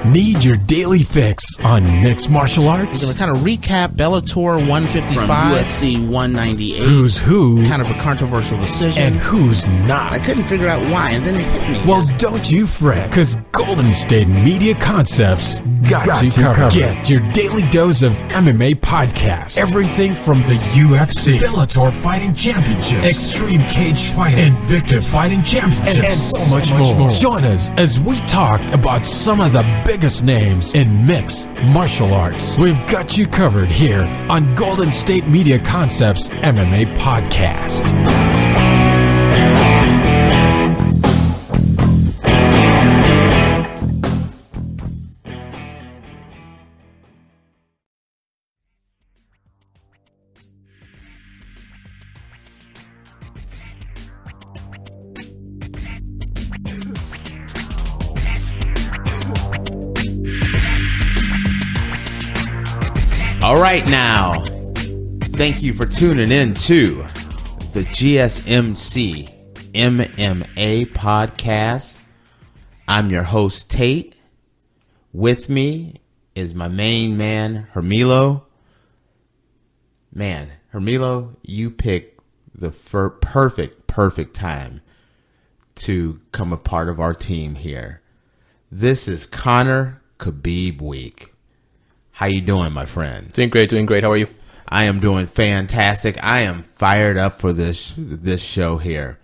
Need your daily fix on mixed martial arts? We're going to kind of recap Bellator 155, from UFC 198. Who's who? Kind of a controversial decision. And who's not. I couldn't figure out why, and then it hit me. Well, don't you fret, because Golden State Media Concepts got you covered. Get your daily dose of MMA podcasts. Everything from the UFC, Bellator Fighting Championships, Extreme Cage Fighting, Invicta Fighting Championships, and so much more. Join us as we talk about some of the biggest names in mixed martial arts. We've got you covered here on Golden State Media Concepts MMA Podcast. All right, now, thank you for tuning in to the GSMC MMA podcast. I'm your host, Tate. With me is my main man, Hermilo. Man, Hermilo, you picked the perfect time to come a part of our team here. This is Conor Khabib week. How you doing, my friend? Doing great. How are you? I am doing fantastic. I am fired up for this show here.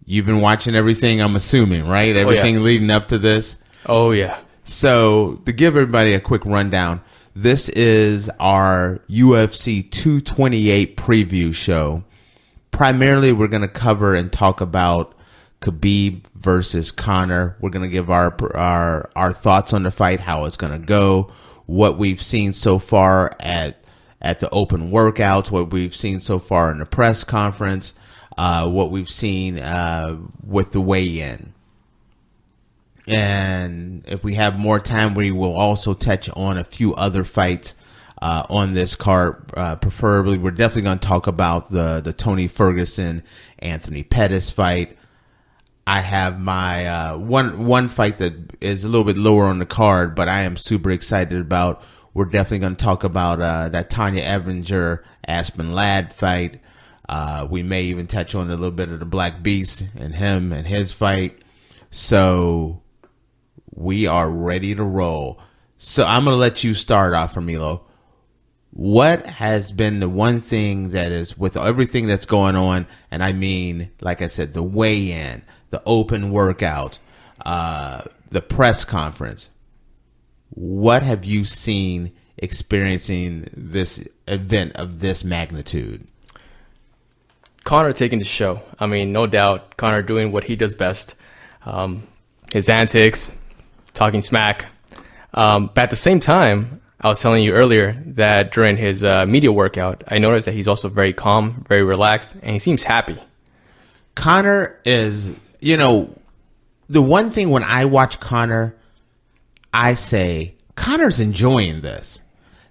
You've been watching everything, I'm assuming, right? Everything leading up to this? Oh, yeah. So, to give everybody a quick rundown, this is our UFC 228 preview show. Primarily, we're going to cover and talk about Khabib versus Conor. We're going to give our thoughts on the fight, how it's going to go, what we've seen so far at the open workouts, what we've seen so far in the press conference, what we've seen with the weigh-in. And if we have more time, we will also touch on a few other fights on this card. Preferably, we're definitely going to talk about the Tony Ferguson, Anthony Pettis fight. I have my one fight that is a little bit lower on the card, but I am super excited about. We're definitely going to talk about that Tanya Evinger Aspen Ladd fight. We may even touch on a little bit of the Black Beast and him and his fight. So we are ready to roll. So I'm going to let you start off, Hermilo. What has been the one thing that is, with everything that's going on, and I mean, like I said, the weigh-in, the open workout, the press conference, what have you seen experiencing this event of this magnitude? Conor taking the show. I mean, no doubt, Conor doing what he does best. His antics, talking smack. But at the same time, I was telling you earlier that during his media workout, I noticed that he's also very calm, very relaxed, and he seems happy. Conor is, the one thing when I watch Conor, I say, Conor's enjoying this.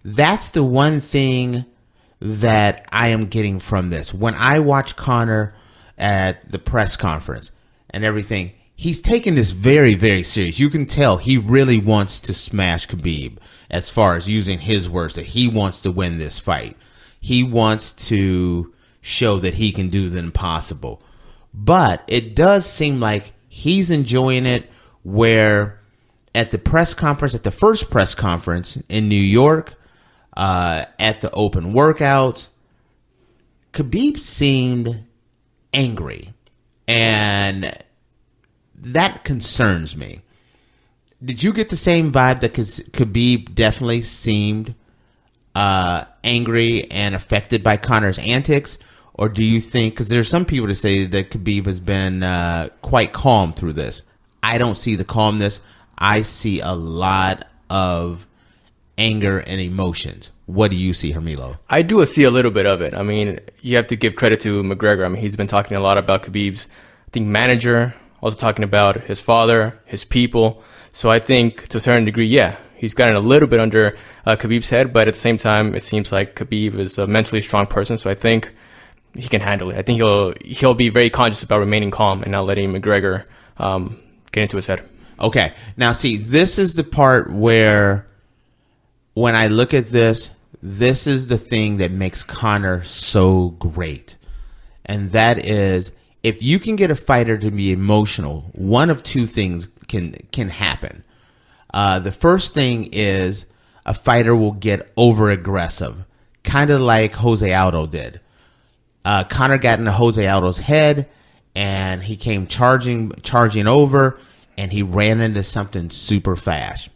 That's the one thing that I am getting from this. When I watch Conor at the press conference and everything, he's taking this very, very serious. You can tell he really wants to smash Khabib, as far as using his words, that he wants to win this fight. He wants to show that he can do the impossible. But it does seem like he's enjoying it, where at the press conference, at the first press conference in New York, at the open workout, Khabib seemed angry. And that concerns me. Did you get the same vibe that Khabib definitely seemed angry and affected by Conor's antics? Or do you think, because there's some people that say that Khabib has been quite calm through this. I don't see the calmness. I see a lot of anger and emotions. What do you see, Hermilo? I do see a little bit of it. I mean, you have to give credit to McGregor. I mean, he's been talking a lot about Khabib's, I think, manager, also talking about his father, his people. So I think to a certain degree, yeah, he's gotten a little bit under Khabib's head, but at the same time, it seems like Khabib is a mentally strong person. So I think he can handle it. I think he'll be very conscious about remaining calm and not letting McGregor get into his head. Okay. Now, see, this is the part where when I look at this is the thing that makes Conor so great. And that is, if you can get a fighter to be emotional, one of two things can happen. The first thing is a fighter will get over-aggressive, kind of like Jose Aldo did. Conor got into Jose Aldo's head, and he came charging over, and he ran into something super fast.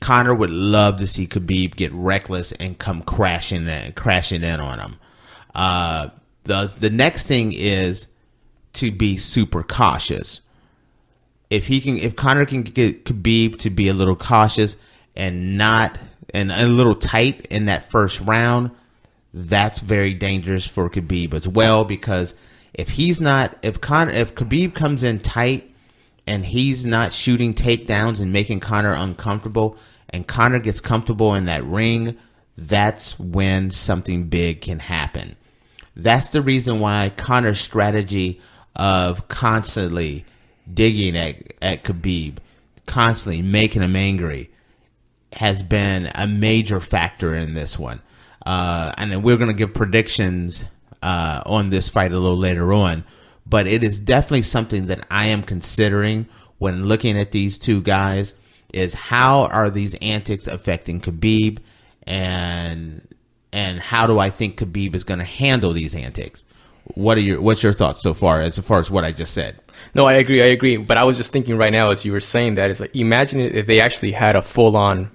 Conor would love to see Khabib get reckless and come crashing in on him. The next thing is to be super cautious. If Conor can get Khabib to be a little cautious and a little tight in that first round, that's very dangerous for Khabib as well, because if Khabib comes in tight and he's not shooting takedowns and making Conor uncomfortable, and Conor gets comfortable in that ring, that's when something big can happen. That's the reason why Conor's strategy of constantly digging at Khabib, constantly making him angry, has been a major factor in this one. And we're going to give predictions on this fight a little later on. But it is definitely something that I am considering when looking at these two guys, is how are these antics affecting Khabib, and how do I think Khabib is going to handle these antics? What's your thoughts so far as what I just said? No, I agree. But I was just thinking right now as you were saying that, it's like, imagine if they actually had a full-on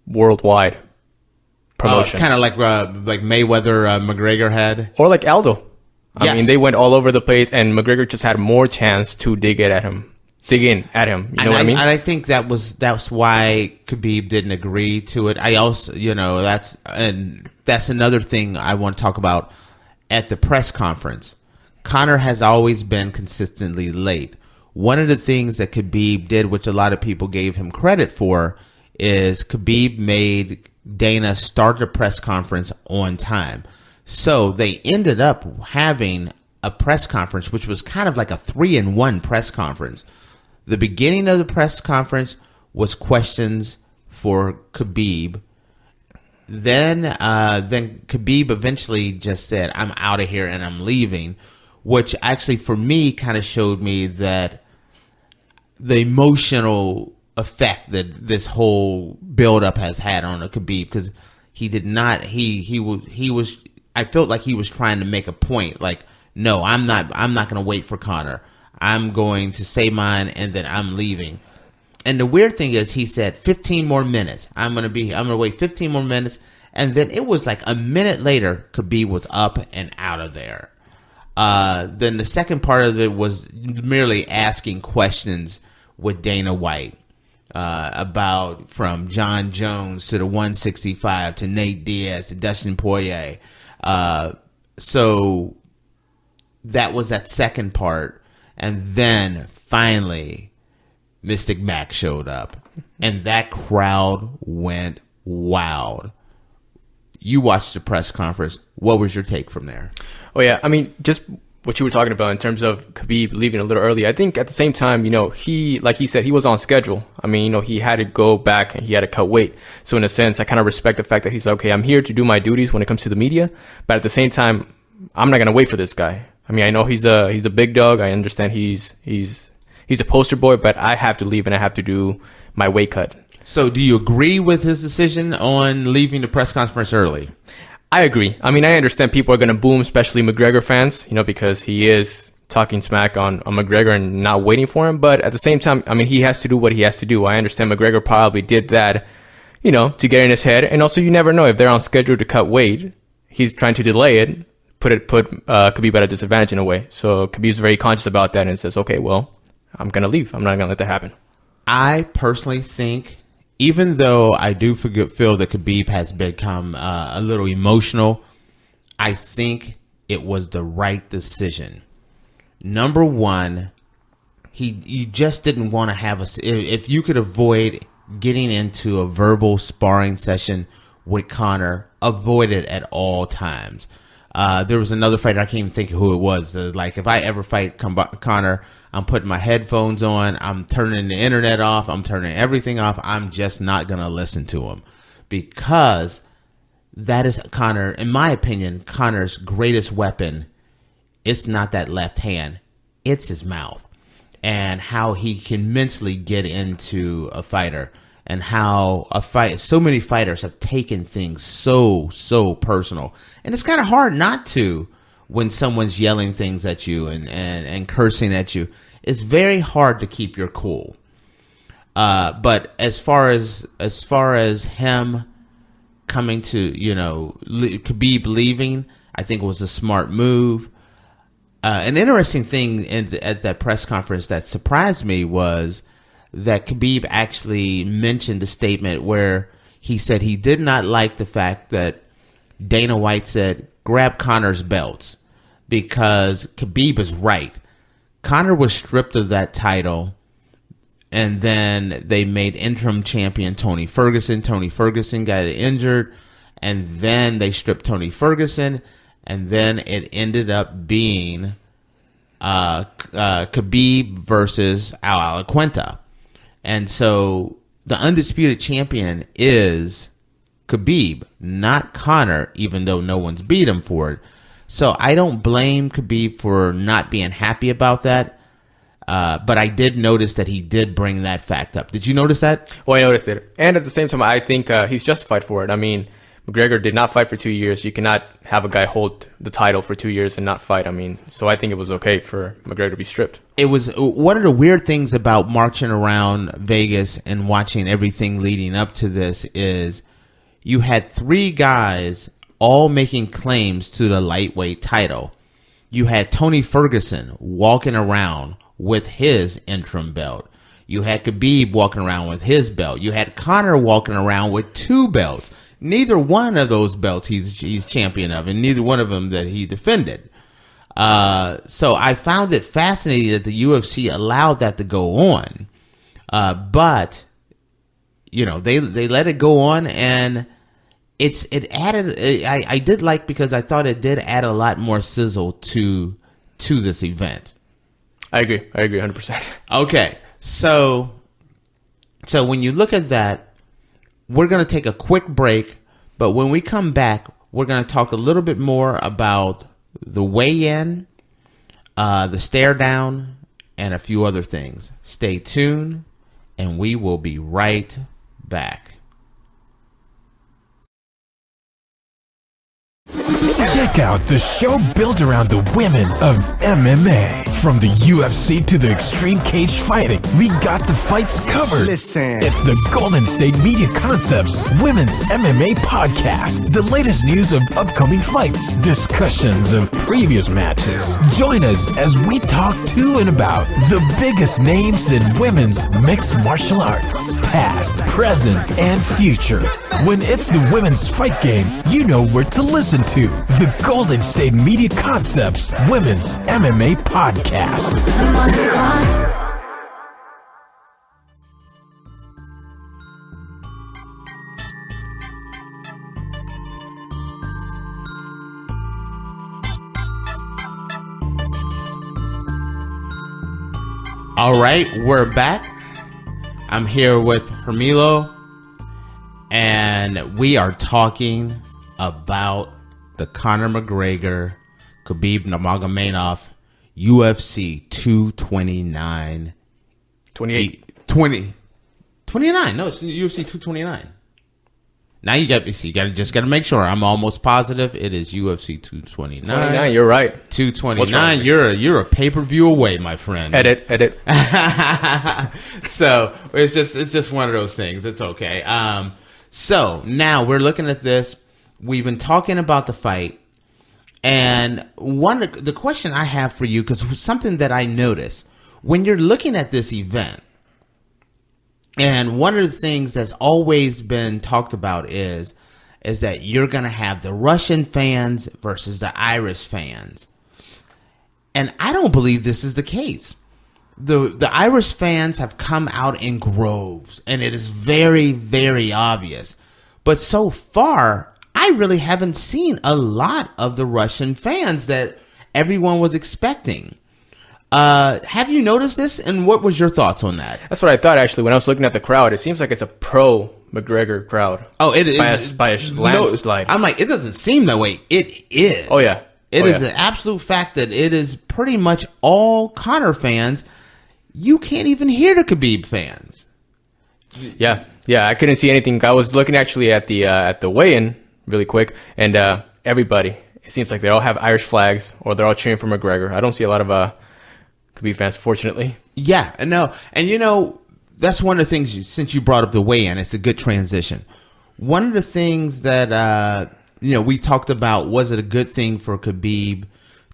worldwide promotion. Kind of like Mayweather McGregor had, or like Aldo. I Yes. mean, they went all over the place, and McGregor just had more chance to dig in at him. You know what I mean? And I think that's why Khabib didn't agree to it. I also, that's another thing I want to talk about at the press conference. Conor has always been consistently late. One of the things that Khabib did, which a lot of people gave him credit for, is Khabib made Dana start the press conference on time. So they ended up having a press conference, which was kind of like a 3-in-1 press conference. The beginning of the press conference was questions for Khabib. Then Khabib eventually just said, "I'm out of here and I'm leaving," which actually for me kind of showed me that the emotional effect that this whole buildup has had on Khabib, because he did not. He was. I felt like he was trying to make a point. Like, no, I'm not going to wait for Conor. I'm going to say mine, and then I'm leaving. And the weird thing is, he said 15 more minutes. I'm going to wait 15 more minutes. And then it was like a minute later, Khabib was up and out of there. Then the second part of it was merely asking questions with Dana White about from John Jones to the 165 to Nate Diaz to Dustin Poirier. So that was that second part. And then finally, Mystic Mac showed up, and that crowd went wild. You watched the press conference. What was your take from there? Oh, yeah. I mean, just what you were talking about in terms of Khabib leaving a little early. I think at the same time, he, like he said, he was on schedule. I mean, he had to go back and he had to cut weight. So in a sense, I kind of respect the fact that he's like, okay, I'm here to do my duties when it comes to the media. But at the same time, I'm not going to wait for this guy. I mean, I know he's the big dog. I understand he's a poster boy, but I have to leave and I have to do my weight cut. So do you agree with his decision on leaving the press conference early? I agree. I mean, I understand people are going to boom, especially McGregor fans, because he is talking smack on McGregor and not waiting for him. But at the same time, I mean, he has to do what he has to do. I understand McGregor probably did that, to get in his head. And also, you never know if they're on schedule to cut weight. He's trying to delay it, put Khabib at a disadvantage in a way. So Khabib's very conscious about that and says, okay, well, I'm going to leave. I'm not going to let that happen. I personally think, even though I do feel that Khabib has become a little emotional, I think it was the right decision. Number one, you just didn't want to have if you could avoid getting into a verbal sparring session with Conor, avoid it at all times. There was another fighter, I can't even think of who it was. Like, if I ever fight Conor, I'm putting my headphones on, I'm turning the internet off, I'm turning everything off. I'm just not going to listen to him, because that is Conor, in my opinion, Conor's greatest weapon. It's not that left hand, it's his mouth, and how he can mentally get into a fighter, and how so many fighters have taken things so personal. And it's kind of hard not to when someone's yelling things at you and cursing at you. It's very hard to keep your cool. But as far as him coming to, Khabib leaving, I think it was a smart move. An interesting thing at that press conference that surprised me was that Khabib actually mentioned a statement where he said he did not like the fact that Dana White said, grab Conor's belts, because Khabib is right. Conor was stripped of that title, and then they made interim champion Tony Ferguson. Tony Ferguson got injured, and then they stripped Tony Ferguson, and then it ended up being Khabib versus Al Iaquinta. And so the undisputed champion is Khabib, not Conor, even though no one's beat him for it. So I don't blame Khabib for not being happy about that. But I did notice that he did bring that fact up. Did you notice that? Well, I noticed it. And at the same time, I think he's justified for it. I mean, McGregor did not fight for 2 years. You cannot have a guy hold the title for 2 years and not fight. I mean, so I think it was okay for McGregor to be stripped. It was one of the weird things about marching around Vegas and watching everything leading up to this is you had 3 guys all making claims to the lightweight title. You had Tony Ferguson walking around with his interim belt. You had Khabib walking around with his belt. You had Conor walking around with 2 belts. Neither one of those belts he's champion of, and neither one of them that he defended. So I found it fascinating that the UFC allowed that to go on. But they let it go on, and it added. I did like, because I thought it did add a lot more sizzle to this event. I agree 100%. Okay, so when you look at that, we're going to take a quick break, but when we come back, we're going to talk a little bit more about the weigh-in, the stare-down, and a few other things. Stay tuned, and we will be right back. Check out the show built around the women of MMA. From the UFC to the extreme cage fighting, we got the fights covered. Listen. It's the Golden State Media Concepts Women's MMA Podcast. The latest news of upcoming fights, discussions of previous matches. Join us as we talk to and about the biggest names in women's mixed martial arts, past, present, and future. When it's the women's fight game, you know where to listen to. The Golden State Media Concepts Women's MMA Podcast. All right, we're back. I'm here with Hermilo, and we are talking about the Conor McGregor, Khabib Nurmagomedov, UFC 229. 29. No, it's UFC 229. Now you got to make sure. I'm almost positive it is UFC 229. 29, you're right. 229. You're a pay-per-view away, my friend. Edit. So it's just one of those things. It's okay. So now we're looking at this. We've been talking about the fight, and the question I have for you, because something that I noticed when you're looking at this event, and one of the things that's always been talked about is that you're going to have the Russian fans versus the Irish fans. And I don't believe this is the case. The Irish fans have come out in groves, and it is very, very obvious. But so far, I I really haven't seen a lot of the Russian fans that everyone was expecting. Have you noticed this? And what was your thoughts on that? That's what I thought, actually. When I was looking at the crowd, it seems like it's a pro-McGregor crowd. Oh, it is. By a landslide. I'm like, it doesn't seem that way. It is. Oh, yeah. It is an absolute fact that it is pretty much all Conor fans. You can't even hear the Khabib fans. Yeah. Yeah, I couldn't see anything. I was looking actually at the weigh-in really quick, and everybody, it seems like they all have Irish flags or they're all cheering for McGregor. I don't see a lot of Khabib fans, fortunately. Yeah, no. And that's one of the things, since you brought up the weigh-in, it's a good transition. One of the things that, we talked about, was it a good thing for Khabib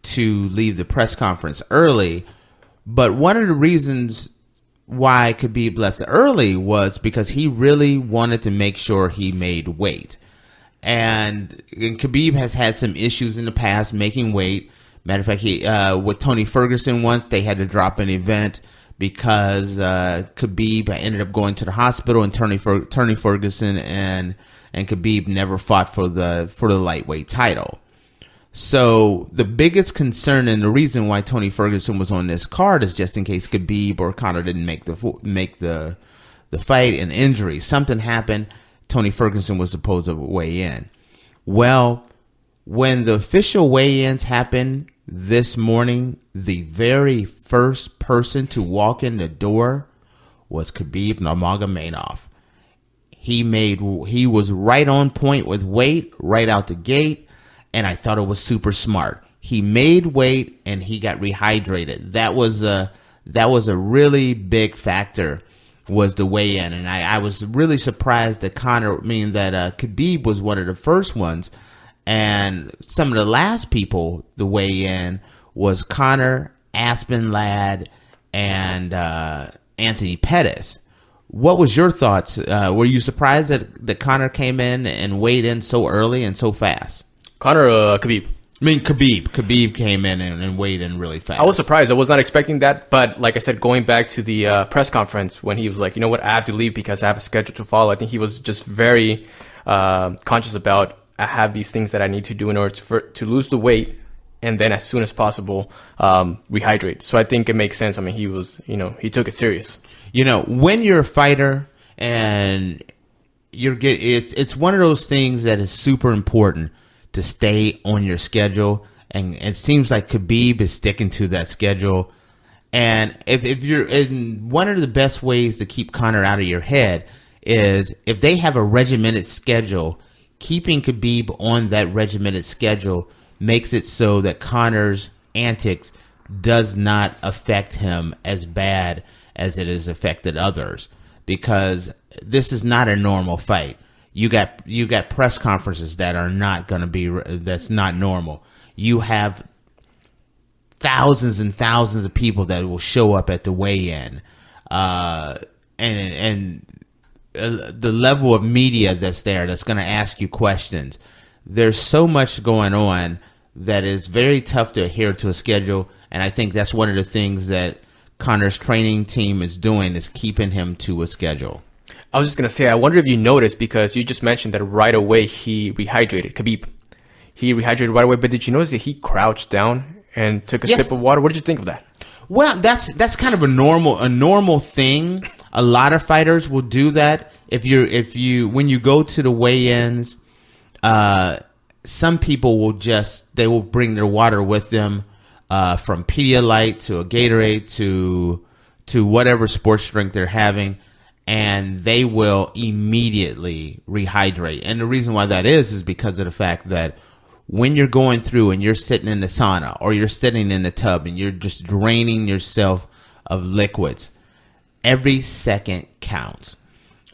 to leave the press conference early? But one of the reasons why Khabib left early was because he really wanted to make sure he made weight. And Khabib has had some issues in the past making weight. Matter of fact, with Tony Ferguson once, they had to drop an event because Khabib ended up going to the hospital, and Tony Ferguson and Khabib never fought for the lightweight title. So the biggest concern and the reason why Tony Ferguson was on this card is just in case Khabib or Conor didn't make the fight, and injury. Something happened. Tony Ferguson was supposed to weigh in. Well, when the official weigh-ins happened this morning, the very first person to walk in the door was Khabib Nurmagomedov. He was right on point with weight right out the gate, and I thought it was super smart. He made weight and he got rehydrated. That was a really big factor, was the weigh-in, and I was really surprised that Khabib was one of the first ones, and some of the last people to weigh in was Conor, Aspen Ladd, and Anthony Pettis. What was your thoughts? Were you surprised that Conor came in and weighed in so early and so fast? Conor, Khabib. Khabib came in and weighed in really fast. I was surprised. I was not expecting that. But like I said, going back to the press conference when he was like, you know what, I have to leave because I have a schedule to follow. I think he was just very conscious about, I have these things that I need to do in order to lose the weight, and then as soon as possible rehydrate. So I think it makes sense. I mean, he took it serious. When you're a fighter and it's one of those things that is super important to stay on your schedule, and it seems like Khabib is sticking to that schedule. And if you're in, one of the best ways to keep Conor out of your head is if they have a regimented schedule, keeping Khabib on that regimented schedule makes it so that Conor's antics does not affect him as bad as it has affected others, because this is not a normal fight. You got press conferences that are not going to be, that's not normal. You have thousands and thousands of people that will show up at the weigh-in, and the level of media that's there that's going to ask you questions. There's so much going on that is very tough to adhere to a schedule, and I think that's one of the things that Conor's training team is doing, is keeping him to a schedule. I was just going to say, I wonder if you noticed, because you just mentioned that right away he rehydrated. Khabib, he rehydrated right away, but did you notice that he crouched down and took a sip of water? What did you think of that? Well, that's kind of a normal thing. A lot of fighters will do that. When you go to the weigh-ins, some people will bring their water with them, from Pedialyte to a Gatorade to whatever sports drink they're having, and they will immediately rehydrate. And the reason why that is because of the fact that when you're going through and you're sitting in the sauna or you're sitting in the tub and you're just draining yourself of liquids, every second counts.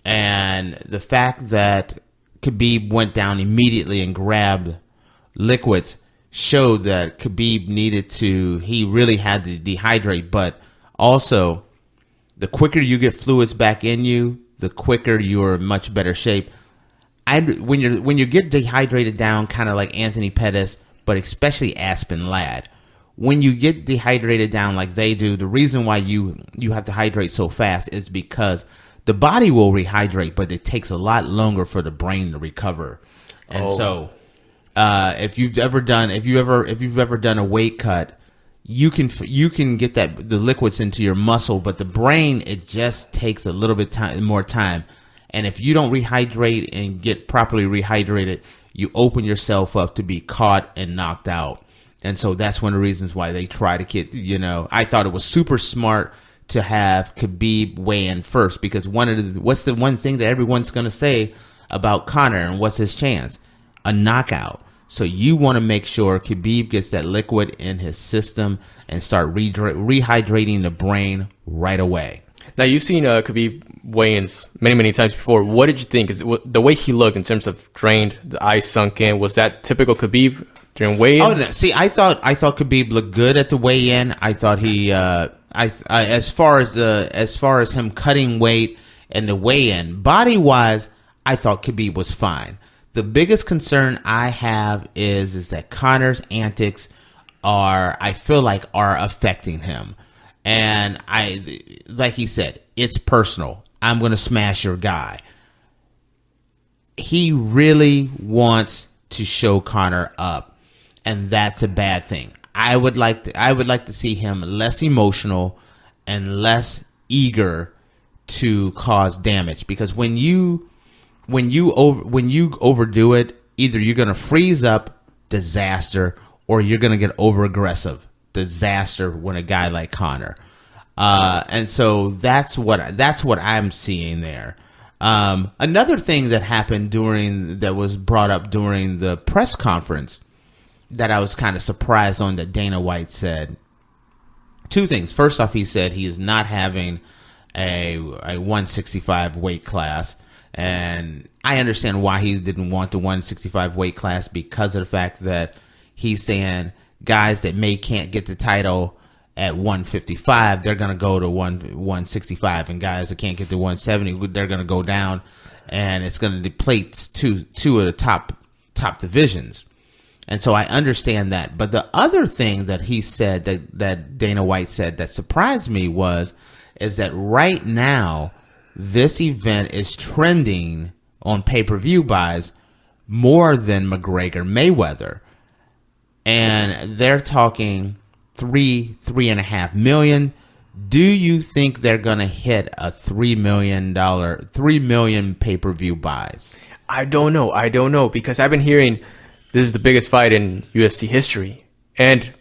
And the fact that Khabib went down immediately and grabbed liquids showed that Khabib he really had to dehydrate, but also the quicker you get fluids back in you, the quicker you're in much better shape. When you get dehydrated down, kind of like Anthony Pettis, but especially Aspen Ladd, when you get dehydrated down like they do, the reason why you have to hydrate so fast is because the body will rehydrate, but it takes a lot longer for the brain to recover. And so if you've ever done a weight cut, you can get the liquids into your muscle, but the brain, it just takes a little bit more time. And if you don't rehydrate and get properly rehydrated, you open yourself up to be caught and knocked out. And so that's one of the reasons why they try to get, I thought it was super smart to have Khabib weigh in first, because what's the one thing that everyone's going to say about Conor, and what's his chance? A knockout. So you want to make sure Khabib gets that liquid in his system and start rehydrating the brain right away. Now, you've seen Khabib weigh-ins many, many times before. What did you think? The way he looked in terms of drained, the eyes sunk in, was that typical Khabib during weigh-ins? Oh, no. See, I thought Khabib looked good at the weigh-in. I thought he, as far as him cutting weight and the weigh-in, body-wise, I thought Khabib was fine. The biggest concern I have is that Conor's antics I feel like are affecting him. And like he said, it's personal. I'm going to smash your guy. He really wants to show Conor up, and that's a bad thing. I would like to see him less emotional and less eager to cause damage, because when you overdo it, either you're going to freeze up, disaster, or you're going to get over aggressive, disaster, when a guy like Conor. And so that's what I'm seeing there. Another thing that happened that was brought up during the press conference that I was kind of surprised on, that Dana White said two things. First off, he said he is not having a 165 weight class. And I understand why he didn't want the 165 weight class, because of the fact that he's saying guys that can't get the title at 155, they're going to go to 165, and guys that can't get to 170, they're going to go down, and it's going to deplete two of the top divisions. And so I understand that. But the other thing that he said, that Dana White said, that surprised me is that right now this event is trending on pay-per-view buys more than McGregor Mayweather. And they're talking 3.5 million. Do you think they're going to hit a $3 million pay-per-view buys? I don't know, because I've been hearing this is the biggest fight in UFC history. And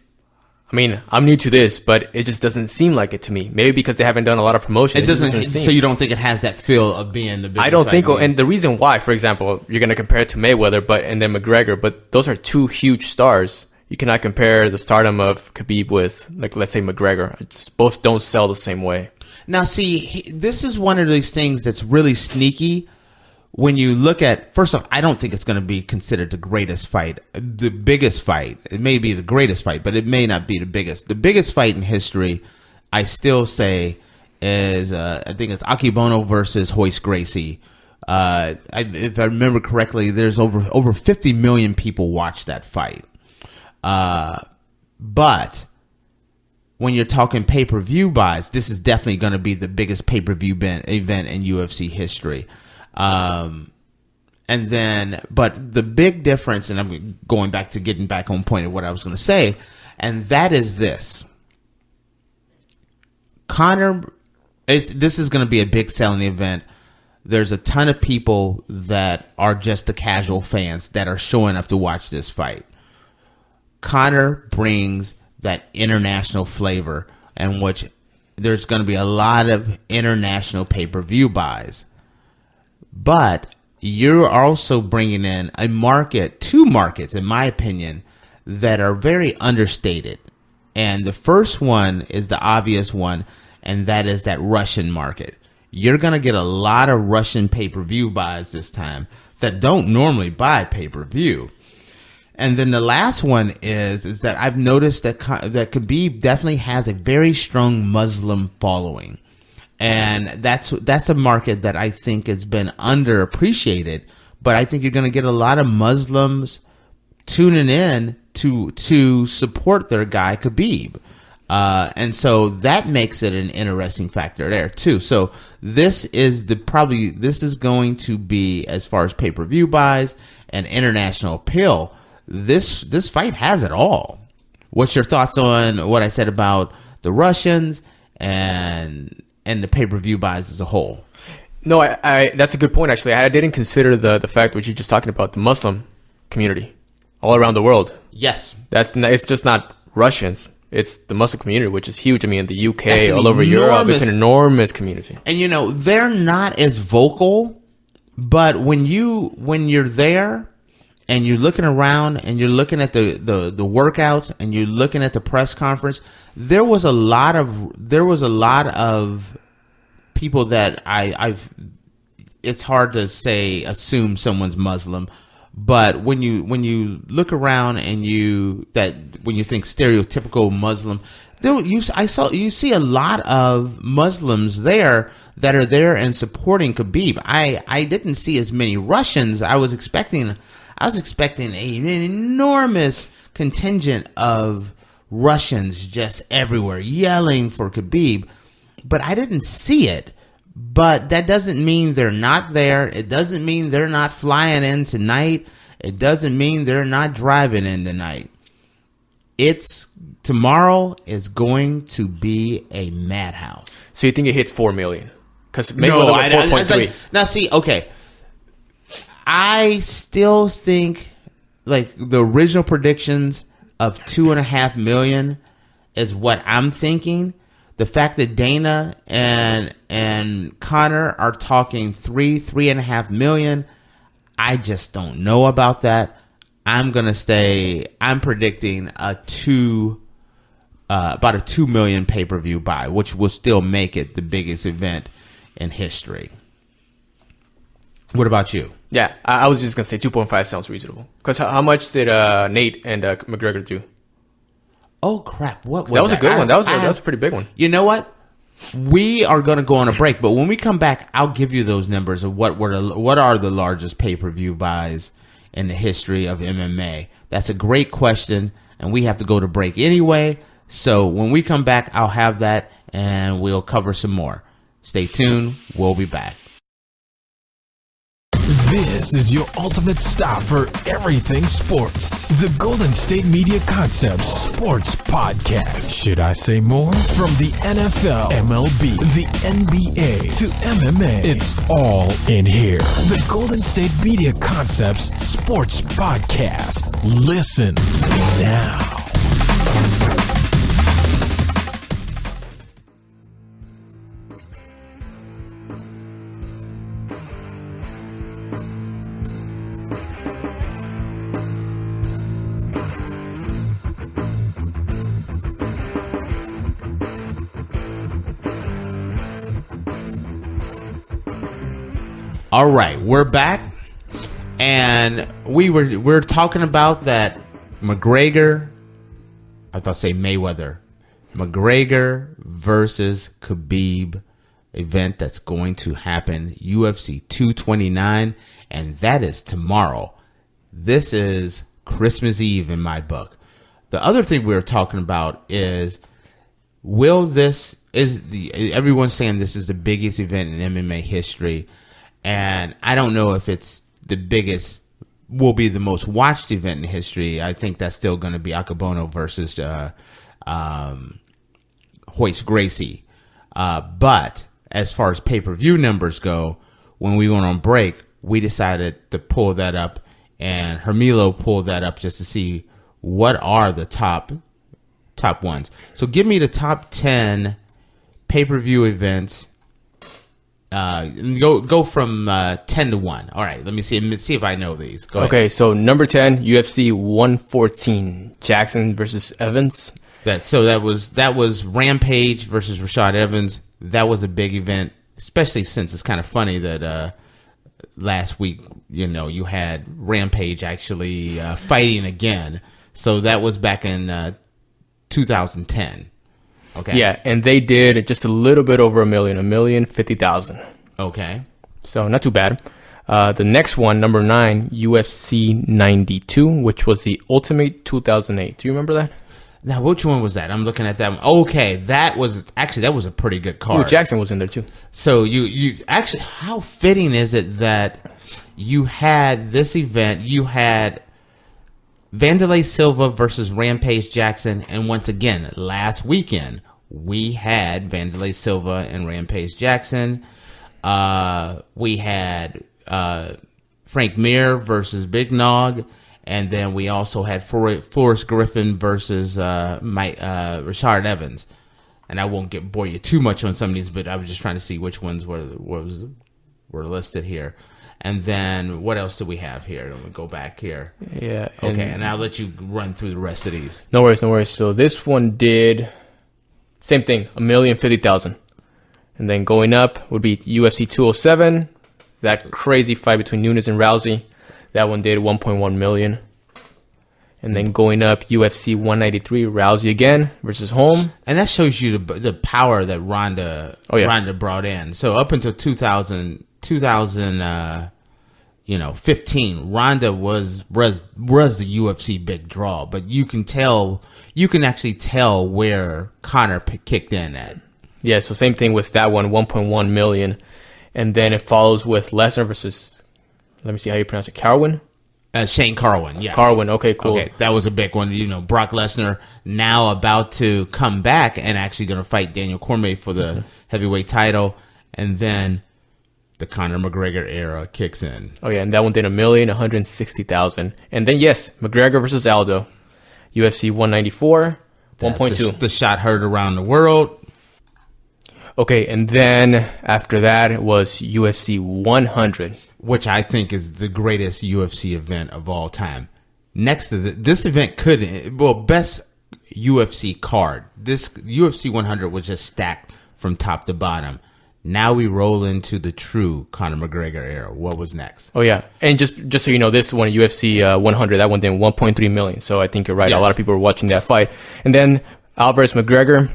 I mean, I'm new to this, but it just doesn't seem like it to me. Maybe because they haven't done a lot of promotion. It doesn't. So you don't think it has that feel of being the biggest? I don't think. And the reason why, for example, you're going to compare it to Mayweather, and then McGregor, but those are two huge stars. You cannot compare the stardom of Khabib with, like, let's say McGregor. Both don't sell the same way. Now, see, this is one of these things that's really sneaky. When you look at, first off, I don't think it's going to be considered the greatest fight, the biggest fight. It may be the greatest fight, but it may not be the biggest. The biggest fight in history, I still say, is I think it's Akebono versus Royce Gracie. If I remember correctly, there's over 50 million people watched that fight. But when you're talking pay-per-view buys, this is definitely going to be the biggest pay-per-view event in UFC history. But the big difference, and I'm getting back on point of what I was going to say, and that is this. Conor, this is going to be a big selling event. There's a ton of people that are just the casual fans that are showing up to watch this fight. Conor brings that international flavor, in which there's going to be a lot of international pay-per-view buys. But you're also bringing in two markets, in my opinion, that are very understated. And the first one is the obvious one, and that is that Russian market. You're going to get a lot of Russian pay-per-view buys this time that don't normally buy pay-per-view. And then the last one is that I've noticed that Khabib definitely has a very strong Muslim following. And that's a market that I think has been underappreciated, but I think you're going to get a lot of Muslims tuning in to support their guy Khabib. And so that makes it an interesting factor there too. So this is going to be, as far as pay-per-view buys and international appeal, this fight has it all. What's your thoughts on what I said about the Russians and the pay-per-view buys as a whole? No, I that's a good point, actually. I didn't consider the fact what you're just talking about, the Muslim community all around the world. Yes. It's just not Russians. It's the Muslim community, which is huge. I mean, in the UK, all over Europe, it's an enormous community. And, they're not as vocal, but when you're there and you're looking around and you're looking at the workouts and you're looking at the press conference, there was a lot of people that it's hard to assume someone's Muslim, but when you look around and when you think stereotypical Muslim, you see a lot of Muslims there that are there and supporting Khabib. I didn't see as many Russians. I was expecting an enormous contingent of Russians just everywhere yelling for Khabib, but I didn't see it. But that doesn't mean they're not there. It doesn't mean they're not flying in tonight. It doesn't mean they're not driving in tonight. Tomorrow is going to be a madhouse. So you think it hits 4 million? Because Mayweather 4.3. Now see, okay. I still think like the original predictions of 2.5 million is what I'm thinking. The fact that Dana and Conor are talking 3.5 million, I just don't know about that. I'm predicting about a 2 million pay-per-view buy, which will still make it the biggest event in history. What about you? Yeah, I was just gonna say 2.5 sounds reasonable. Because how much did Nate and McGregor do? Oh crap! What was that? Was a good one. That was a pretty big one. You know what? We are going to go on a break, but when we come back, I'll give you those numbers of what are the largest pay-per-view buys in the history of MMA. That's a great question, and we have to go to break anyway. So when we come back, I'll have that, and we'll cover some more. Stay tuned. We'll be back. This is your ultimate stop for everything sports. The Golden State Media Concepts Sports Podcast. Should I say more? From the NFL, MLB, the NBA to MMA, it's all in here. The Golden State Media Concepts Sports Podcast. Listen now. All right, we're back, and we're talking about that McGregor. I was about to say Mayweather, McGregor versus Khabib event that's going to happen, UFC 229, and that is tomorrow. This is Christmas Eve in my book. The other thing we were talking about is, everyone's saying this is the biggest event in MMA history. And I don't know if it's will be the most watched event in history. I think that's still going to be Akabono versus Royce Gracie. But as far as pay-per-view numbers go, when we went on break, we decided to pull that up, and Hermilo pulled that up just to see what are the top ones. So give me the top 10 pay-per-view events. Go from 10 to 1. All right, let me see if I know these. Go ahead. Okay, so number 10, UFC 114, Jackson versus Evans. That was Rampage versus Rashad Evans. That was a big event, especially since it's kind of funny that last week, you had Rampage actually fighting again. So that was back in 2010. Okay. Yeah, and they did just a little bit over 1,050,000. Okay. So not too bad. The next one, number 9, UFC 92, which was the Ultimate 2008. Do you remember that? Now, which one was that? I'm looking at that one. Okay, that was a pretty good card. Ooh, Jackson was in there too. So you actually, how fitting is it that you had this event? You had Vanderlei Silva versus Rampage Jackson, and once again, last weekend we had Vanderlei Silva and Rampage Jackson. We had Frank Mir versus Big Nog. And then we also had Forrest Griffin versus Rashard Evans. And I won't bore you too much on some of these, but I was just trying to see which ones were listed here. And then what else do we have here? Let me go back here. Yeah. Okay, and I'll let you run through the rest of these. No worries. So this one did same thing, $1,050,000. And then going up would be UFC 207, that crazy fight between Nunes and Rousey. That one did 1.1 million. And then going up, UFC 193, Rousey again versus Holm. And that shows you the power that Ronda brought in. So up until 2015, Ronda was the UFC big draw. But you can actually tell where Conor kicked in at. Yeah, so same thing with that one, 1.1 million. And then it follows with Lesnar versus, let me see how you pronounce it, Carwin? Shane Carwin, yes. Carwin, okay, cool. Okay, that was a big one. Brock Lesnar now about to come back and actually going to fight Daniel Cormier for the heavyweight title. And then the Conor McGregor era kicks in. Oh, yeah, and that one did $1,160,000. And then, yes, McGregor versus Aldo, UFC 194, 1.2. The shot heard around the world. Okay, and then after that it was UFC 100. Which I think is the greatest UFC event of all time. Next to this event best UFC card. This UFC 100 was just stacked from top to bottom. Now we roll into the true Conor McGregor era. What was next? Oh, yeah. And just so you know, this one, UFC 100, that one did 1.3 million. So I think you're right. Yes. A lot of people were watching that fight. And then Alvarez McGregor,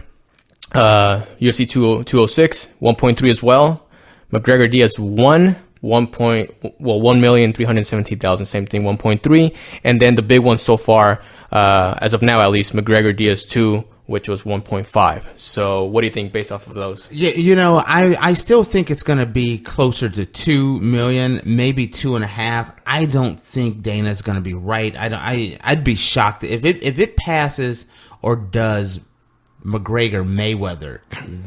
UFC 206, 1.3 as well. McGregor Diaz 1,317,000, same thing, 1.3. And then the big one so far, as of now at least, McGregor Diaz 2, which was 1.5. So what do you think based off of those? Yeah, I still think it's going to be closer to 2 million, maybe 2.5. I don't think Dana's going to be right. I'd be shocked if it passes or does McGregor Mayweather.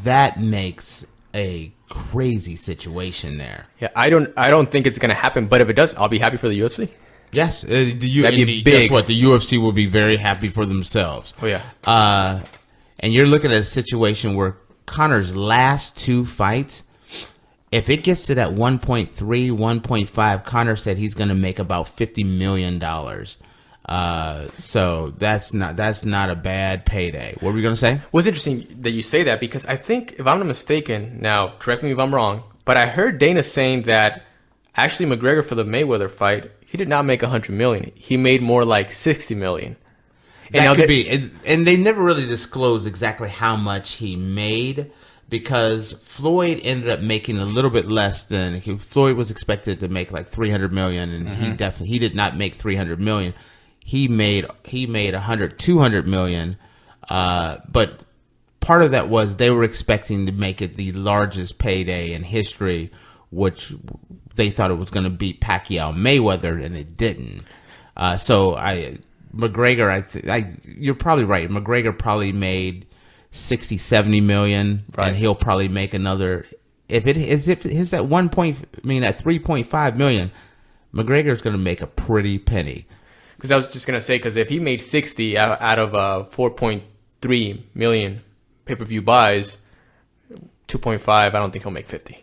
That makes a crazy situation there. Yeah, I don't think it's gonna happen, but if it does, I'll be happy for the UFC. Yes, that'd be big. Guess what? The UFC will be very happy for themselves. Oh yeah. And you're looking at a situation where Conor's last two fights, if it gets to that 1.3, 1.5, Conor said he's gonna make about $50 million. So that's not a bad payday. What were you gonna say? Well, it's interesting that you say that because I think, if I'm not mistaken, now correct me if I'm wrong, but I heard Dana saying that actually McGregor for the Mayweather fight, he did not make $100 million. He made more like $60 million. That could be, and they never really disclosed exactly how much he made because Floyd ended up making a little bit less than Floyd was expected to make like $300 million, and he did not make $300 million. He made $200 million, but part of that was they were expecting to make it the largest payday in history, which they thought it was going to beat Pacquiao Mayweather, and it didn't. McGregor, you're probably right. McGregor probably made 60-70 million, right, and he'll probably make another. If it hits that at 3.5 million, McGregor's going to make a pretty penny. Because I was just going to say, because if he made 60 out of 4.3 million pay-per-view buys, 2.5, I don't think he'll make 50.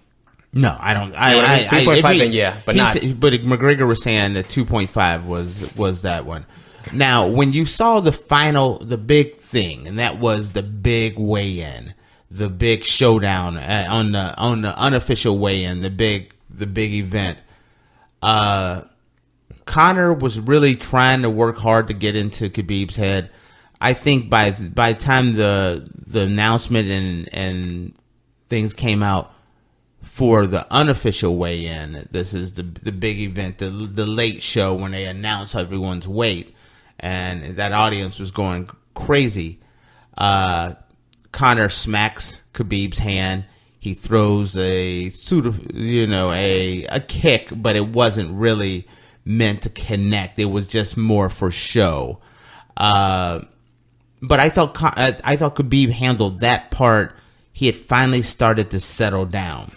No, I don't. 3.5, then yeah, but not. But McGregor was saying that 2.5 was that one. Now, when you saw the big thing, and that was the big weigh-in, the big showdown on the unofficial weigh-in, the big event, Conor was really trying to work hard to get into Khabib's head. I think by the time the announcement and things came out for the unofficial weigh-in, this is the big event, the late show when they announce everyone's weight, and that audience was going crazy. Conor smacks Khabib's hand. He throws a a kick, but it wasn't really meant to connect. It was just more for show. But I thought Khabib handled that part. He had finally started to settle down.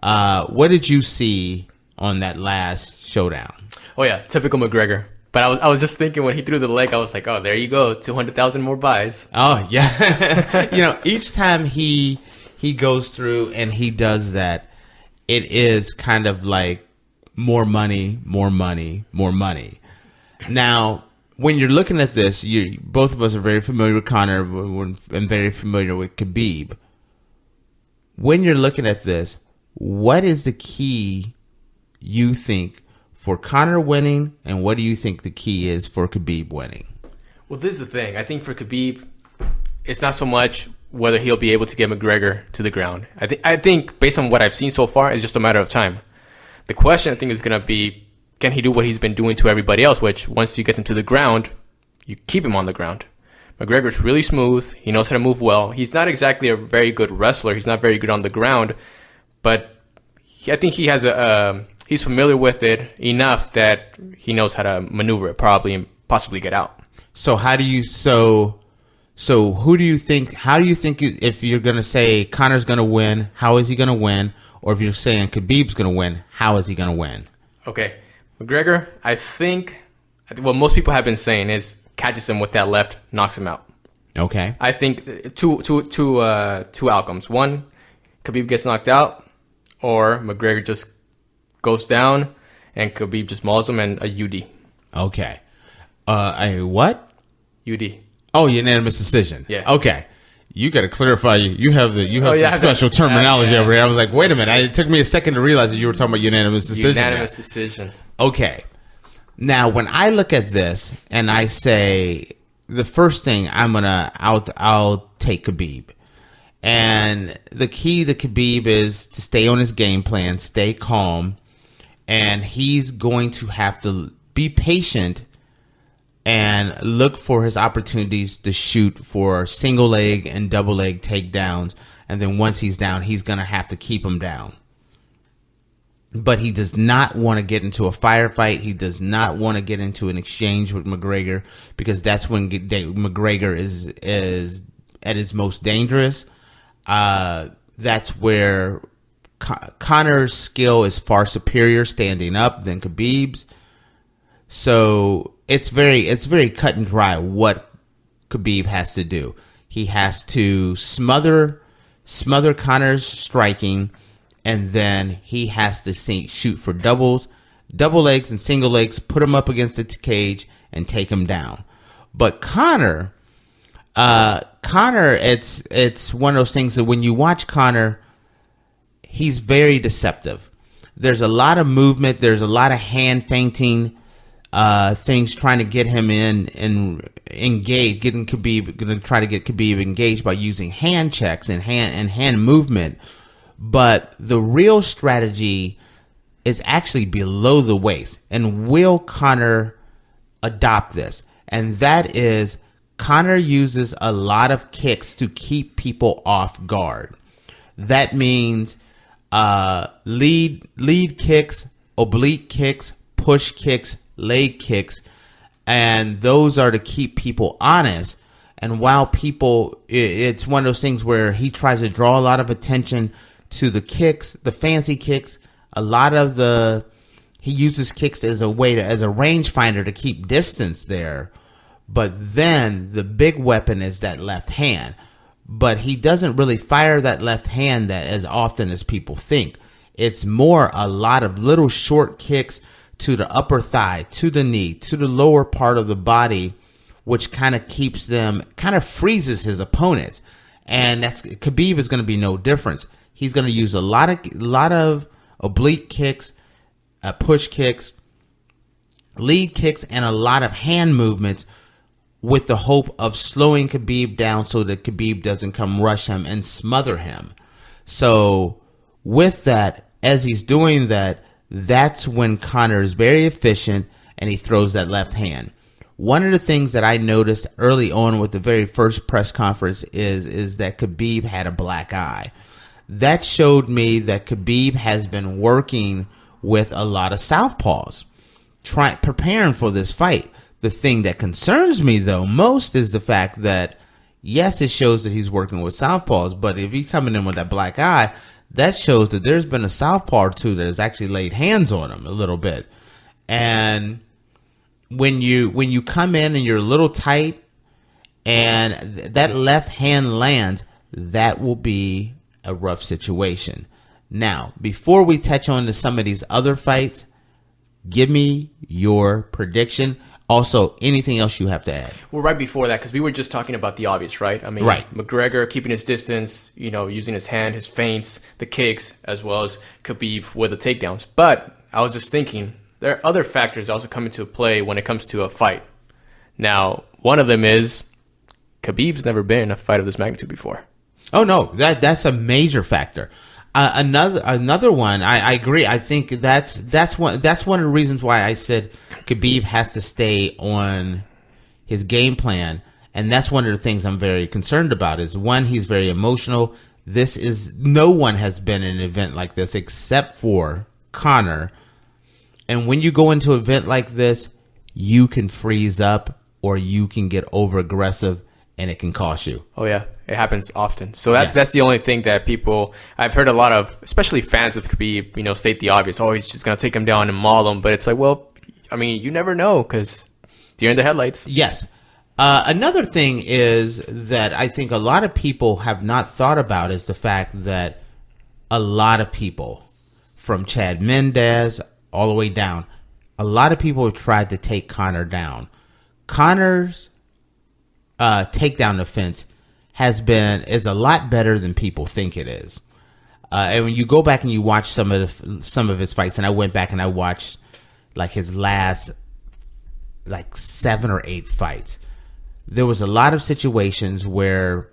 What did you see on that last showdown? Oh yeah, typical McGregor. But I was just thinking when he threw the leg, I was like, oh, there you go, 200,000 more buys. Oh yeah, each time he goes through and he does that, it is kind of like more money, more money, more money. Now, when you're looking at this, both of us are very familiar with Conor and very familiar with Khabib. When you're looking at this, what is the key you think for Conor winning, and what do you think the key is for Khabib winning? Well, this is the thing. I think for Khabib, it's not so much whether he'll be able to get McGregor to the ground. I think based on what I've seen so far, it's just a matter of time. The question, I think, is going to be, can he do what he's been doing to everybody else, which once you get him to the ground, you keep him on the ground. McGregor's really smooth. He knows how to move well. He's not exactly a very good wrestler. He's not very good on the ground, but I think he has he's familiar with it enough that he knows how to maneuver it probably and possibly get out. So how do you who do you think, how do you think, if you're going to say Conor's going to win, how is he going to win? Or if you're saying Khabib's going to win, how is he going to win? Okay. McGregor, I think what most people have been saying is catches him with that left, knocks him out. Okay. I think two outcomes. One, Khabib gets knocked out, or McGregor just goes down and Khabib just mauls him and a UD. Okay. A what? UD. Oh, unanimous decision. Yeah. Okay. You got to clarify. You have some special terminology over here. I was like, wait a minute. It took me a second to realize that you were talking about unanimous decision. Unanimous decision. Okay. Now, when I look at this and I say the first thing I'll take Khabib. And the key to Khabib is to stay on his game plan, stay calm, and he's going to have to be patient and look for his opportunities to shoot for single leg and double leg takedowns. And then once he's down, he's going to have to keep him down. But he does not want to get into a firefight. He does not want to get into an exchange with McGregor, because that's when McGregor is at his most dangerous. That's where Conor's skill is far superior standing up than Khabib's. So it's very cut and dry what Khabib has to do. He has to smother Conor's striking, and then he has to shoot for double legs and single legs, put him up against the cage and take him down. But Conor, it's one of those things that when you watch Conor, he's very deceptive. There's a lot of movement. There's a lot of hand feinting things trying to get him in and engaged. Going to try to get Khabib engaged by using hand checks and hand movement. But the real strategy is actually below the waist. And will Conor adopt this? And that is, Conor uses a lot of kicks to keep people off guard. That means lead kicks, oblique kicks, push kicks, leg kicks, and those are to keep people honest. And while it's one of those things where he tries to draw a lot of attention to the kicks, the fancy kicks. He uses kicks as a rangefinder to keep distance there. But then the big weapon is that left hand. But he doesn't really fire that left hand that as often as people think. It's more a lot of little short kicks to the upper thigh, to the knee, to the lower part of the body, which kind of freezes his opponents. And Khabib is going to be no different. He's going to use a lot of oblique kicks, push kicks, lead kicks, and a lot of hand movements, with the hope of slowing Khabib down so that Khabib doesn't come rush him and smother him. So with that, as he's doing that, that's when Conor is very efficient and he throws that left hand. One of the things that I noticed early on with the very first press conference is that Khabib had a black eye. That showed me that Khabib has been working with a lot of southpaws, preparing for this fight. The thing that concerns me, though, most is the fact that, yes, it shows that he's working with southpaws, but if he's coming in with that black eye, that shows that there's been a southpaw or two that has actually laid hands on him a little bit. And when you come in and you're a little tight and that left hand lands, that will be a rough situation. Now, before we touch on to some of these other fights, give me your prediction. Also, anything else you have to add? Well, right before that, because we were just talking about the obvious, right? I mean, right. McGregor keeping his distance, using his hand, his feints, the kicks, as well as Khabib with the takedowns. But I was just thinking, there are other factors also come into play when it comes to a fight. Now, one of them is Khabib's never been in a fight of this magnitude before. Oh no, that's a major factor. Another one, I agree. I think that's one of the reasons why I said Khabib has to stay on his game plan, and that's one of the things I'm very concerned about. Is one, he's very emotional. No one has been in an event like this except for Conor. And when you go into an event like this, you can freeze up or you can get over aggressive, and it can cost you. Oh yeah, it happens often. So that's the only thing that I've heard a lot of, especially fans of Khabib, state the obvious. Oh, he's just gonna take him down and maul him. But it's like, well, I mean, you never know because you're in the headlights. Yes. Another thing is that I think a lot of people have not thought about is the fact that a lot of people, from Chad Mendes all the way down, a lot of people have tried to take Conor down. Conor's takedown defense is a lot better than people think it is. And when you go back and you watch some of his fights, and I went back and I watched like his last 7 or 8 fights, there was a lot of situations where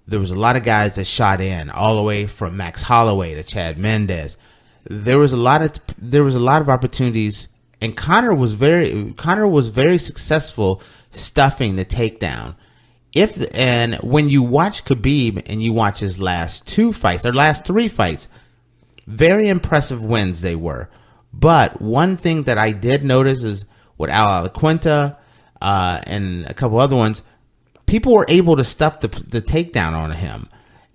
there was a lot of guys that shot in, all the way from Max Holloway to Chad Mendes. There was a lot of opportunities, and Conor was very successful stuffing the takedown. And when you watch Khabib and you watch his last 3 fights, very impressive wins they were. But one thing that I did notice is with Al Alaquinta and a couple other ones, people were able to stuff the takedown on him.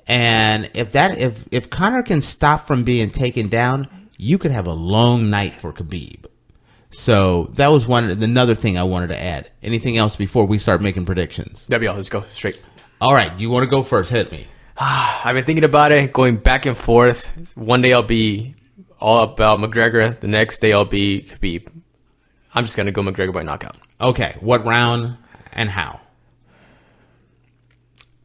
And if Conor can stop from being taken down, you could have a long night for Khabib. So that was another thing I wanted to add. Anything else before we start making predictions? That'd be all. Let's go straight. All right. You want to go first? Hit me. I've been thinking about it, going back and forth. One day I'll be all about McGregor. The next day I'll be Khabib. I'm just going to go McGregor by knockout. Okay. What round and how?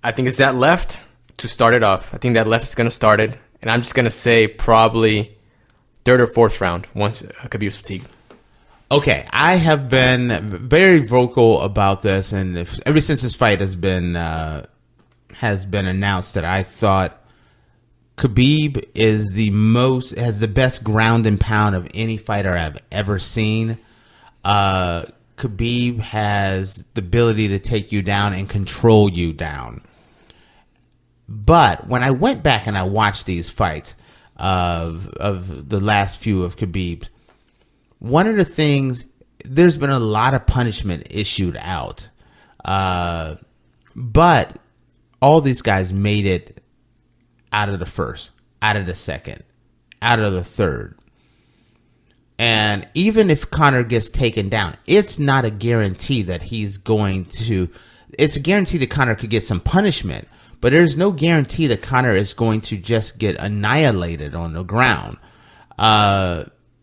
I think it's that left to start it off. I think that left is going to start it. And I'm just going to say probably 3rd or 4th round once Khabib's fatigued. Okay, I have been very vocal about this, and ever since this fight has been announced, that I thought Khabib has the best ground and pound of any fighter I've ever seen. Khabib has the ability to take you down and control you down. But when I went back and I watched these fights of the last few of Khabib's, one of the things, there's been a lot of punishment issued out. But all these guys made it out of the first, out of the second, out of the third. And even if Conor gets taken down, it's not a guarantee that it's a guarantee that Conor could get some punishment. But there's no guarantee that Conor is going to just get annihilated on the ground.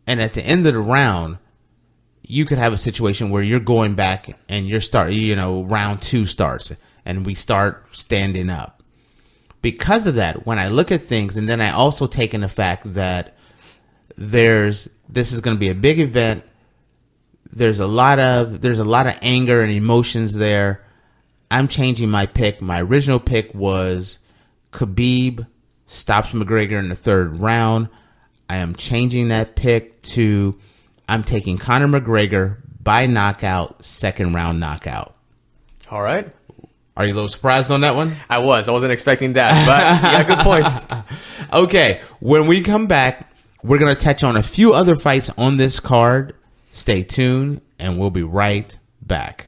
And at the end of the round, you could have a situation where you're going back and round 2 starts and we start standing up. Because of that, when I look at things, and then I also take in the fact that this is going to be a big event. There's a lot of anger and emotions there. I'm changing my pick. My original pick was Khabib stops McGregor in the 3rd round. I am changing that pick to I'm taking Conor McGregor by knockout, second round knockout. All right. Are you a little surprised on that one? I wasn't expecting that, but you got good points. Okay, when we come back, we're going to touch on a few other fights on this card. Stay tuned, and we'll be right back.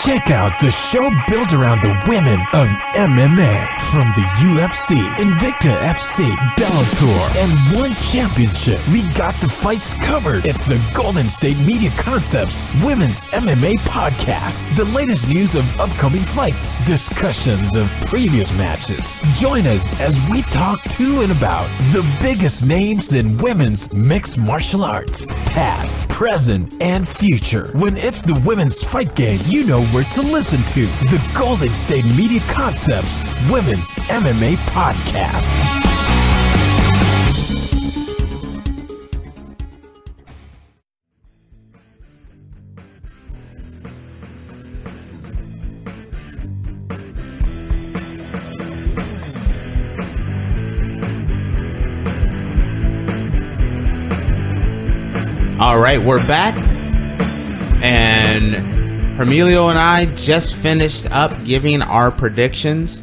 Check out the show built around the women of MMA. From the UFC, Invicta FC, Bellator, and One Championship. We got the fights covered. It's the Golden State Media Concepts Women's MMA Podcast. The latest news of upcoming fights, discussions of previous matches. Join us as we talk to and about the biggest names in women's mixed martial arts. Past, present, and future. When it's the women's fight game, you know where to listen to. The Golden State Media Concepts Women's MMA Podcast. All right, we're back. And Hermilo and I just finished up giving our predictions.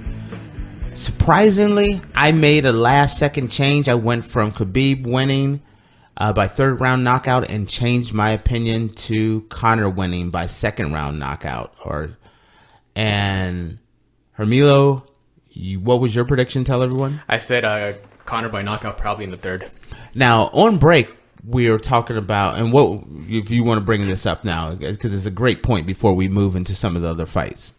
Surprisingly, I made a last-second change. I went from Khabib winning by third-round knockout and changed my opinion to Conor winning by second-round knockout. And Hermilo, what was your prediction? Tell everyone. I said Conor by knockout, probably in the third. Now, on break, we were talking about, and what if you want to bring this up now, because it's a great point before we move into some of the other fights.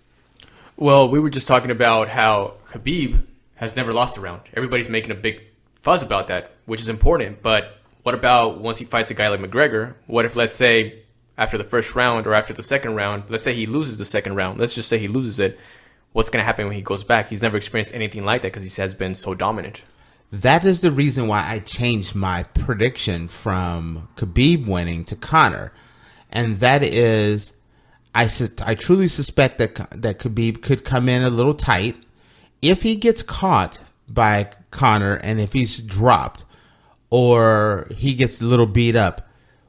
Well, we were just talking about how Khabib has never lost a round. Everybody's making a big fuss about that, which is important. But what about once he fights a guy like McGregor? What if, let's say, after the first round or after the second round, let's say he loses the second round. Let's just say he loses it. What's going to happen when he goes back? He's never experienced anything like that because he has been so dominant. That is the reason why I changed my prediction from Khabib winning to Conor. And that is, I truly suspect that Khabib could come in a little tight. If he gets caught by Conor and if he's dropped or he gets a little beat up,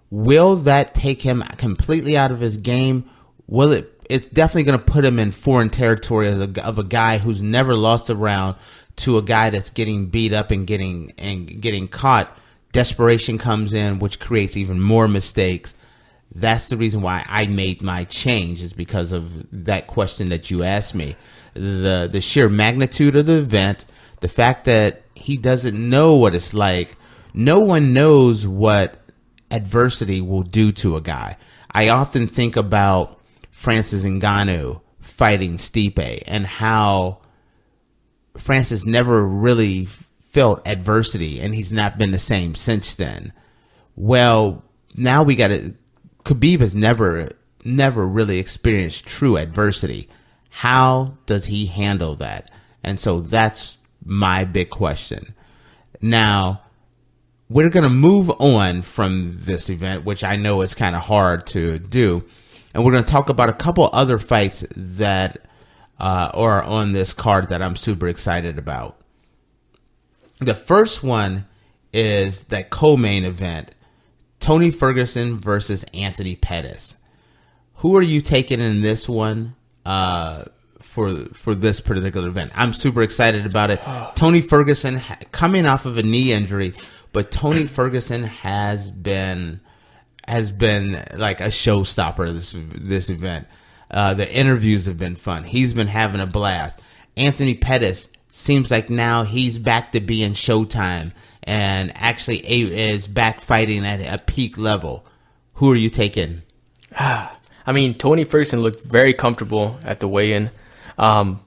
will that take him completely out of his game? Will it? It's definitely going to put him in foreign territory of a guy who's never lost a round to a guy that's getting beat up and getting caught. Desperation comes in, which creates even more mistakes. That's the reason why I made my change, is because of that question that you asked me. The sheer magnitude of the event, the fact that he doesn't know what it's like. No one knows what adversity will do to a guy. I often think about Francis Ngannou fighting Stipe and how Francis never really felt adversity, and he's not been the same since then. Well, now we got to. Khabib has never really experienced true adversity. How does he handle that? And so that's my big question. Now, we're going to move on from this event, which I know is kind of hard to do, and we're going to talk about a couple other fights that are on this card that I'm super excited about. The first one is that co-main event, Tony Ferguson versus Anthony Pettis. Who are you taking in this one for this particular event? I'm super excited about it. Tony Ferguson coming off of a knee injury, but Tony Ferguson has been like a showstopper this event. The interviews have been fun. He's been having a blast. Anthony Pettis seems like now he's back to being Showtime and actually is back fighting at a peak level. Who are you taking? I mean, Tony Ferguson looked very comfortable at the weigh-in. I'm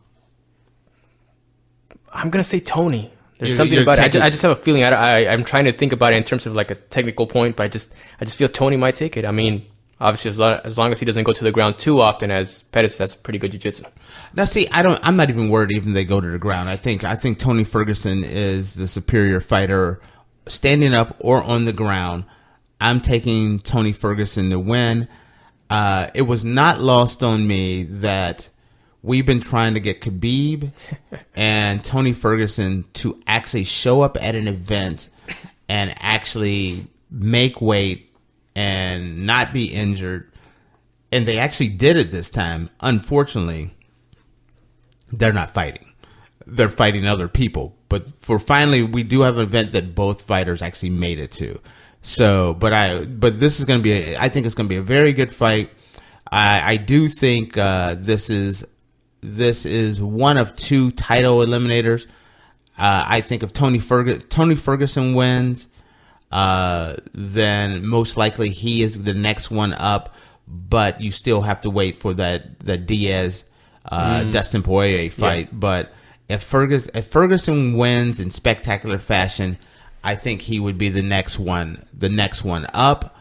going to say Tony. There's something about it. I just have a feeling. I'm trying to think about it in terms of like a technical point, but I just feel Tony might take it. I mean, obviously, as long as he doesn't go to the ground too often, as Pettis has pretty good jiu-jitsu. Now, see, I'm not even worried even if they go to the ground. I think Tony Ferguson is the superior fighter, standing up or on the ground. I'm taking Tony Ferguson to win. It was not lost on me that we've been trying to get Khabib and Tony Ferguson to actually show up at an event and actually make weight and not be injured. And they actually did it this time. Unfortunately, they're not fighting. They're fighting other people. But finally, we do have an event that both fighters actually made it to. So, but this is going to be, I think it's going to be a very good fight. I do think this is one of two title eliminators. I think if Tony Ferguson wins, then most likely he is the next one up. But you still have to wait for the Diaz Dustin Poirier fight. Yeah. But if Ferguson wins in spectacular fashion, I think he would be the next one up.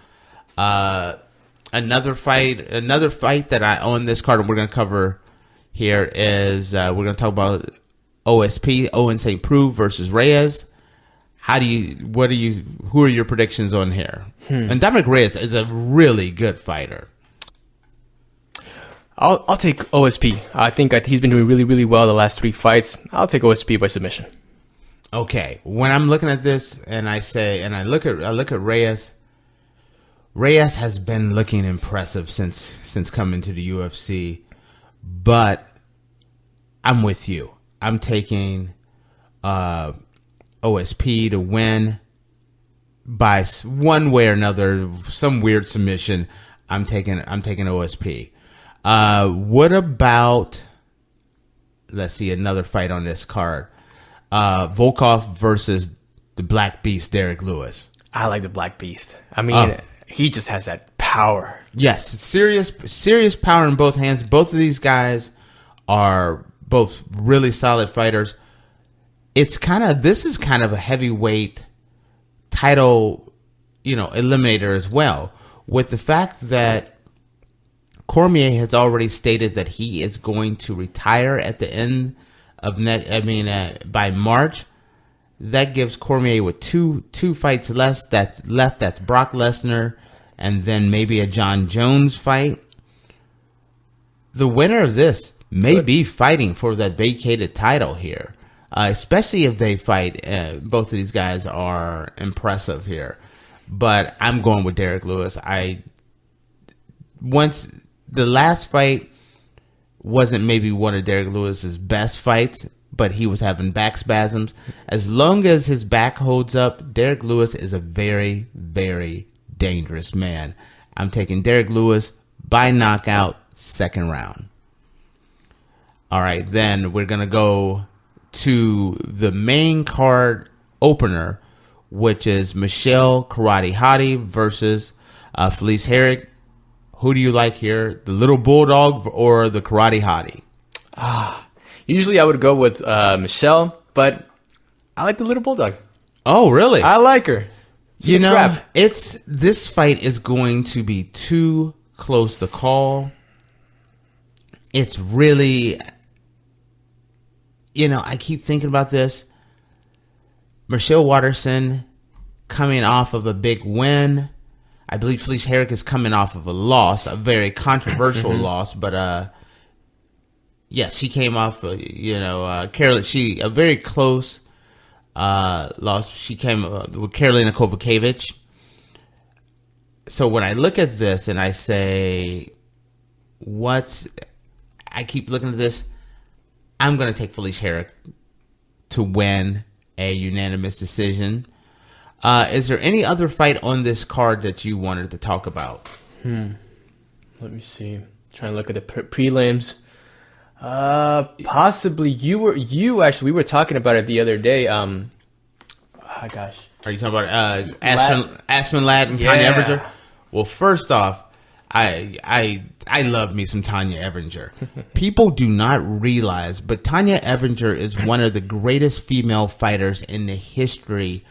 Another fight that I own this card, and we're going to cover here is we're going to talk about OSP, Owen St. Preux versus Reyes. Who are your predictions on here? And Dominic Reyes is a really good fighter. I'll take OSP. I think he's been doing really, really well the last 3 fights. I'll take OSP by submission. Okay, when I'm looking at this and I look at Reyes. Reyes has been looking impressive since coming to the UFC, but I'm with you. I'm taking OSP to win by one way or another, some weird submission. I'm taking OSP. What about, let's see, another fight on this card? Volkov versus the Black Beast, Derek Lewis. I like the Black Beast. I mean, he just has that power. Yes, serious power in both hands. Both of these guys are both really solid fighters. This is kind of a heavyweight title, eliminator as well, with the fact that Cormier has already stated that he is going to retire at the end of by March. That gives Cormier with two fights less. That's Brock Lesnar, and then maybe a John Jones fight. The winner of this may be fighting for that vacated title here, especially if they fight. Both of these guys are impressive here, but I'm going with Derek Lewis. Once the last fight wasn't maybe one of Derek Lewis's best fights, but he was having back spasms. As long as his back holds up, Derek Lewis is a very, very dangerous man. I'm taking Derek Lewis by knockout, second round. All right, then we're going to go to the main card opener, which is Michelle Karate Hottie versus Felice Herrig. Who do you like here, the Little Bulldog or the Karate Hottie? Usually I would go with Michelle, but I like the Little Bulldog. Oh, really? I like her. This fight is going to be too close to call. It's really, I keep thinking about this. Michelle Waterson coming off of a big win. I believe Felice Herrig is coming off of a loss, a very controversial loss, but yes, she came off, a very close loss. She came with Karolina Kowalkiewicz. So when I look at this and I say, I keep looking at this, I'm going to take Felice Herrig to win a unanimous decision. Is there any other fight on this card that you wanted to talk about? Let me see. Trying to look at the prelims. Possibly we were talking about it the other day. Gosh. Are you talking about Aspen Ladd and Tanya Evernger? Well, first off, I love me some Tanya Evernger. People do not realize, but Tanya Evernger is one of the greatest female fighters in the history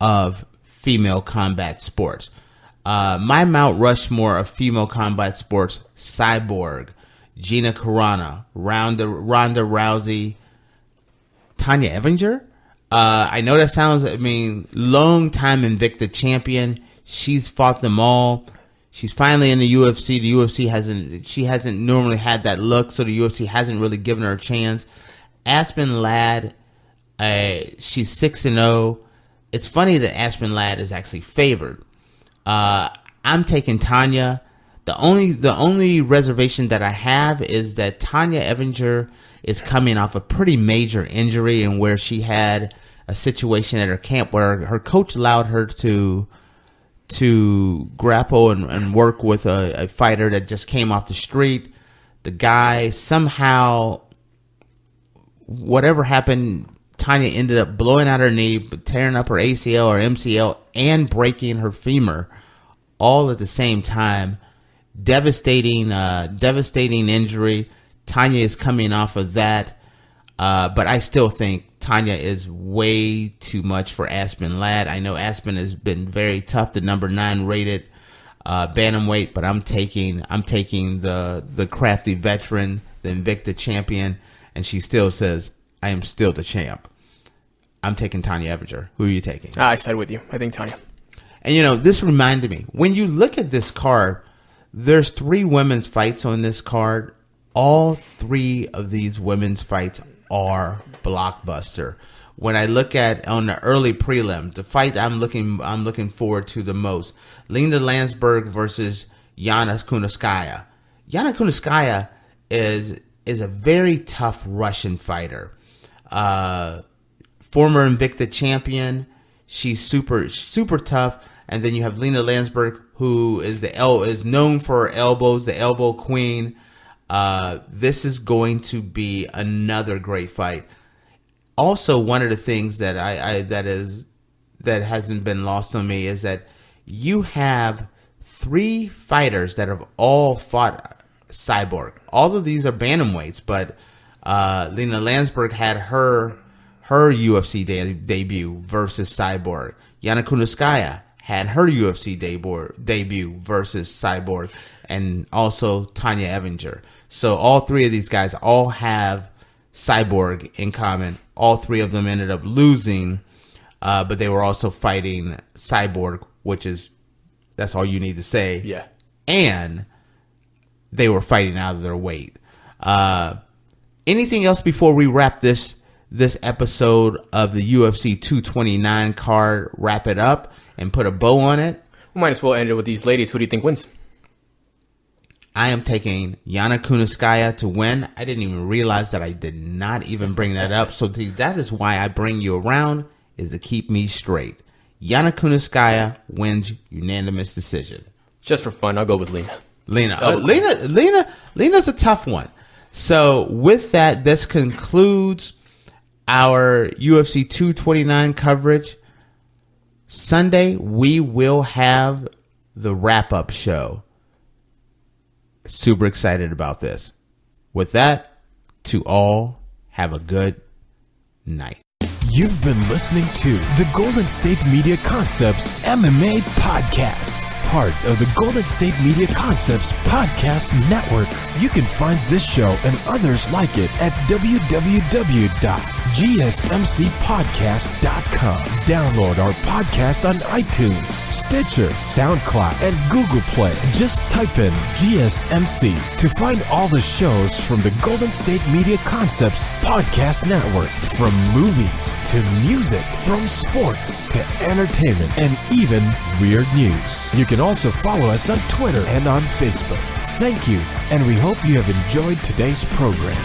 of female combat sports. My Mount Rushmore of female combat sports: Cyborg, Gina Carano, Ronda Rousey, Tanya Evernger. I know that sounds, long time Invicta champion. She's fought them all. She's finally in the UFC. The UFC hasn't normally had that look, so the UFC hasn't really given her a chance. Aspen Ladd, she's 6-0. It's funny that Aspen Ladd is actually favored. I'm taking Tanya. The only reservation that I have is that Tanya Evinger is coming off a pretty major injury, and where she had a situation at her camp where her coach allowed her to grapple and work with a fighter that just came off the street. The guy somehow, whatever happened, Tanya ended up blowing out her knee, tearing up her ACL or MCL, and breaking her femur all at the same time. Devastating injury. Tanya is coming off of that, but I still think Tanya is way too much for Aspen Ladd. I know Aspen has been very tough, the number 9 rated bantamweight, but I'm taking the crafty veteran, the Invicta champion, and she still says, I am still the champ. I'm taking Tanya Evinger. Who are you taking? I side with you. I think Tanya. And this reminded me, when you look at this card, there's 3 women's fights on this card. All 3 of these women's fights are blockbuster. When I look at on the early prelim, the fight I'm looking forward to the most, Lena Landsberg versus Yana Kunitskaya. Yana Kunitskaya is a very tough Russian fighter. Former Invicta champion. She's super tough. And then you have Lena Landsberg, who is known for her elbows, the elbow queen. This is going to be another great fight. Also, one of the things that that hasn't been lost on me is that you have 3 fighters that have all fought Cyborg. All of these are bantamweights, but Lena Landsberg had her UFC debut versus Cyborg. Yana Kunitskaya had her UFC debut versus Cyborg, and also Tanya Evinger. So all 3 of these guys all have Cyborg in common. All 3 of them ended up losing, but they were also fighting Cyborg, that's all you need to say. Yeah. And they were fighting out of their weight. Anything else before we wrap this episode of the UFC 229 card, wrap it up and put a bow on it? We might as well end it with these ladies. Who do you think wins? I am taking Yana Kunitskaya to win. I didn't even realize that I did not even bring that up. So that is why I bring you around, is to keep me straight. Yana Kunitskaya wins unanimous decision. Just for fun, I'll go with Lena. Lena's a tough one. So with that, this concludes our UFC 229 coverage. Sunday, we will have the wrap-up show. Super excited about this. With that, to all, have a good night. You've been listening to the Golden State Media Concepts MMA Podcast, part of the Golden State Media Concepts Podcast Network. You can find this show and others like it at www.gsmcpodcast.com. Download our podcast on iTunes, Stitcher, SoundCloud, and Google Play. Just type in GSMC to find all the shows from the Golden State Media Concepts Podcast Network. From movies to music, from sports to entertainment, and even weird news. You can also follow us on Twitter and on Facebook. Thank you, and we hope you have enjoyed today's program.